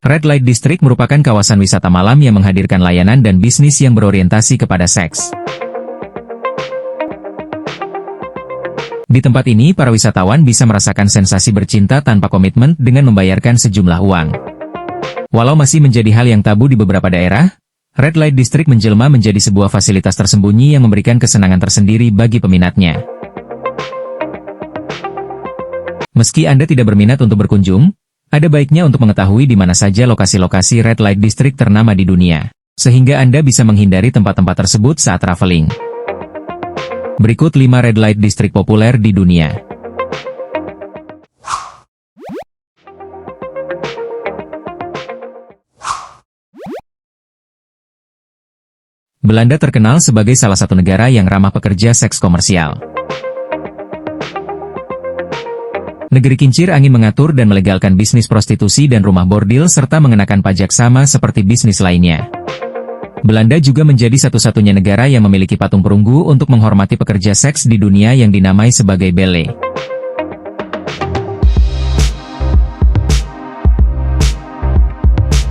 Red Light District merupakan kawasan wisata malam yang menghadirkan layanan dan bisnis yang berorientasi kepada seks. Di tempat ini, para wisatawan bisa merasakan sensasi bercinta tanpa komitmen dengan membayarkan sejumlah uang. Walau masih menjadi hal yang tabu di beberapa daerah, Red Light District menjelma menjadi sebuah fasilitas tersembunyi yang memberikan kesenangan tersendiri bagi peminatnya. Meski Anda tidak berminat untuk berkunjung, ada baiknya untuk mengetahui di mana saja lokasi-lokasi Red Light District ternama di dunia, sehingga Anda bisa menghindari tempat-tempat tersebut saat traveling. Berikut 5 Red Light District populer di dunia. Belanda terkenal sebagai salah satu negara yang ramah pekerja seks komersial. Negeri kincir angin mengatur dan melegalkan bisnis prostitusi dan rumah bordil serta mengenakan pajak sama seperti bisnis lainnya. Belanda juga menjadi satu-satunya negara yang memiliki patung perunggu untuk menghormati pekerja seks di dunia yang dinamai sebagai Belle.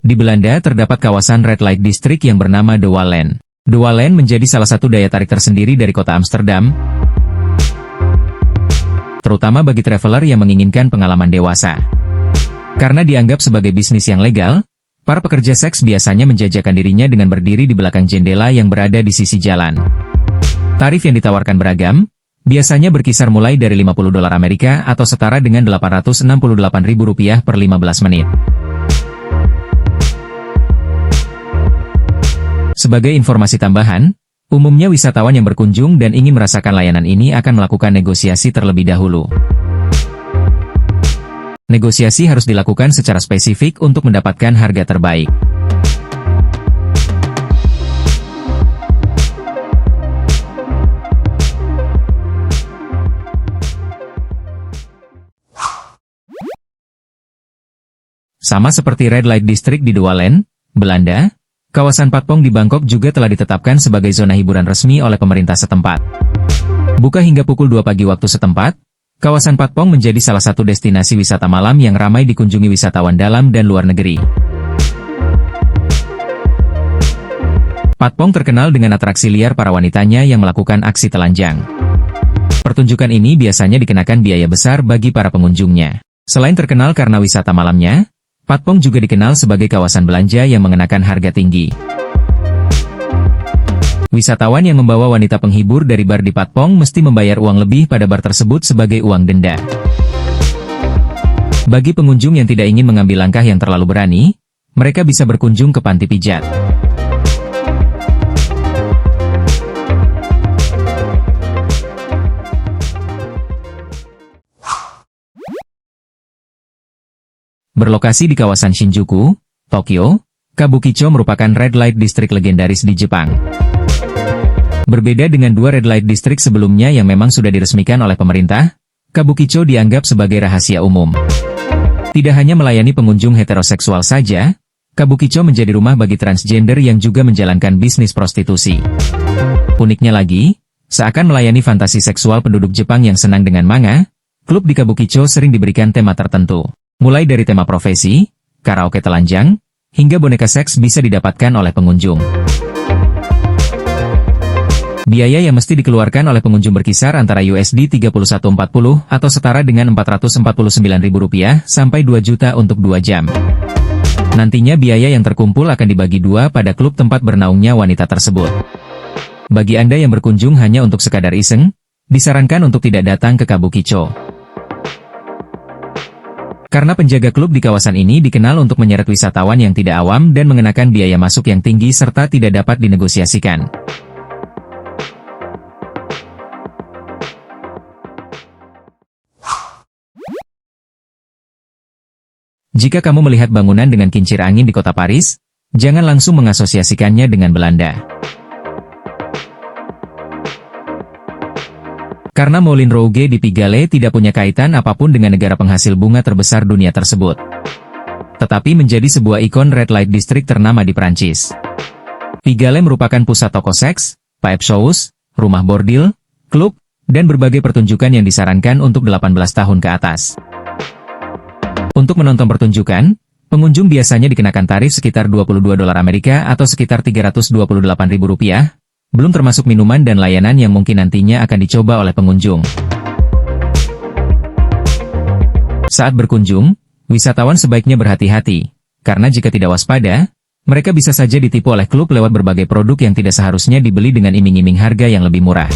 Di Belanda terdapat kawasan Red Light District yang bernama De Wallen. De Wallen menjadi salah satu daya tarik tersendiri dari kota Amsterdam, terutama bagi traveler yang menginginkan pengalaman dewasa. Karena dianggap sebagai bisnis yang legal, para pekerja seks biasanya menjajakan dirinya dengan berdiri di belakang jendela yang berada di sisi jalan. Tarif yang ditawarkan beragam, biasanya berkisar mulai dari $50 Amerika atau setara dengan Rp868.000 per 15 menit. Sebagai informasi tambahan, umumnya wisatawan yang berkunjung dan ingin merasakan layanan ini akan melakukan negosiasi terlebih dahulu. Negosiasi harus dilakukan secara spesifik untuk mendapatkan harga terbaik. Sama seperti Red Light District di De Wallen, Belanda, kawasan Patpong di Bangkok juga telah ditetapkan sebagai zona hiburan resmi oleh pemerintah setempat. Buka hingga pukul 2 pagi waktu setempat, kawasan Patpong menjadi salah satu destinasi wisata malam yang ramai dikunjungi wisatawan dalam dan luar negeri. Patpong terkenal dengan atraksi liar para wanitanya yang melakukan aksi telanjang. Pertunjukan ini biasanya dikenakan biaya besar bagi para pengunjungnya. Selain terkenal karena wisata malamnya, Patpong juga dikenal sebagai kawasan belanja yang mengenakan harga tinggi. Wisatawan yang membawa wanita penghibur dari bar di Patpong mesti membayar uang lebih pada bar tersebut sebagai uang denda. Bagi pengunjung yang tidak ingin mengambil langkah yang terlalu berani, mereka bisa berkunjung ke panti pijat. Berlokasi di kawasan Shinjuku, Tokyo, Kabukicho merupakan Red Light District legendaris di Jepang. Berbeda dengan 2 Red Light District sebelumnya yang memang sudah diresmikan oleh pemerintah, Kabukicho dianggap sebagai rahasia umum. Tidak hanya melayani pengunjung heteroseksual saja, Kabukicho menjadi rumah bagi transgender yang juga menjalankan bisnis prostitusi. Uniknya lagi, seakan melayani fantasi seksual penduduk Jepang yang senang dengan manga, klub di Kabukicho sering diberikan tema tertentu. Mulai dari tema profesi, karaoke telanjang, hingga boneka seks bisa didapatkan oleh pengunjung. Biaya yang mesti dikeluarkan oleh pengunjung berkisar antara $3140 atau setara dengan Rp449.000 sampai 2 juta untuk 2 jam. Nantinya biaya yang terkumpul akan dibagi 2 pada klub tempat bernaungnya wanita tersebut. Bagi Anda yang berkunjung hanya untuk sekadar iseng, disarankan untuk tidak datang ke Kabukicho. Karena penjaga klub di kawasan ini dikenal untuk menyeret wisatawan yang tidak awam dan mengenakan biaya masuk yang tinggi serta tidak dapat dinegosiasikan. Jika kamu melihat bangunan dengan kincir angin di kota Paris, jangan langsung mengasosiasikannya dengan Belanda. Karena Moulin Rouge di Pigalle tidak punya kaitan apapun dengan negara penghasil bunga terbesar dunia tersebut. Tetapi menjadi sebuah ikon Red Light District ternama di Prancis. Pigalle merupakan pusat toko seks, pipe shows, rumah bordil, klub, dan berbagai pertunjukan yang disarankan untuk 18 tahun ke atas. Untuk menonton pertunjukan, pengunjung biasanya dikenakan tarif sekitar $22 Amerika atau sekitar Rp328.000, belum termasuk minuman dan layanan yang mungkin nantinya akan dicoba oleh pengunjung. Saat berkunjung, wisatawan sebaiknya berhati-hati, karena jika tidak waspada, mereka bisa saja ditipu oleh klub lewat berbagai produk yang tidak seharusnya dibeli dengan iming-iming harga yang lebih murah.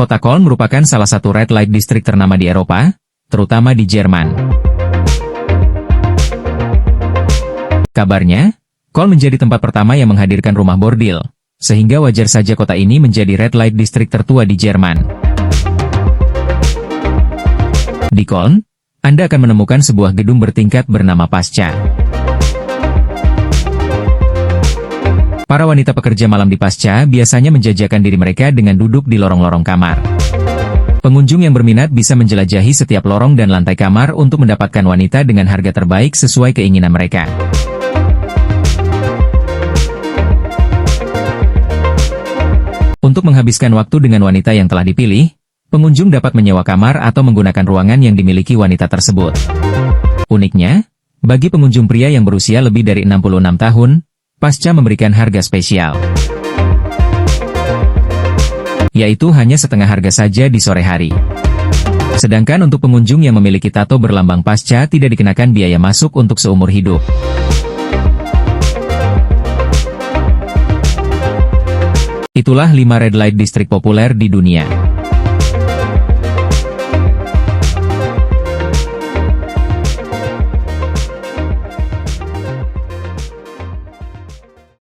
Kota Köln merupakan salah satu red light district ternama di Eropa, terutama di Jerman. Kabarnya, Köln menjadi tempat pertama yang menghadirkan rumah bordil, sehingga wajar saja kota ini menjadi red light district tertua di Jerman. Di Köln, Anda akan menemukan sebuah gedung bertingkat bernama Pasca. Para wanita pekerja malam di Pasca biasanya menjajakan diri mereka dengan duduk di lorong-lorong kamar. Pengunjung yang berminat bisa menjelajahi setiap lorong dan lantai kamar untuk mendapatkan wanita dengan harga terbaik sesuai keinginan mereka. Untuk menghabiskan waktu dengan wanita yang telah dipilih, pengunjung dapat menyewa kamar atau menggunakan ruangan yang dimiliki wanita tersebut. Uniknya, bagi pengunjung pria yang berusia lebih dari 66 tahun, Pasca memberikan harga spesial, yaitu hanya setengah harga saja di sore hari. Sedangkan untuk pengunjung yang memiliki tato berlambang Pasca tidak dikenakan biaya masuk untuk seumur hidup. Itulah 5 red light district populer di dunia.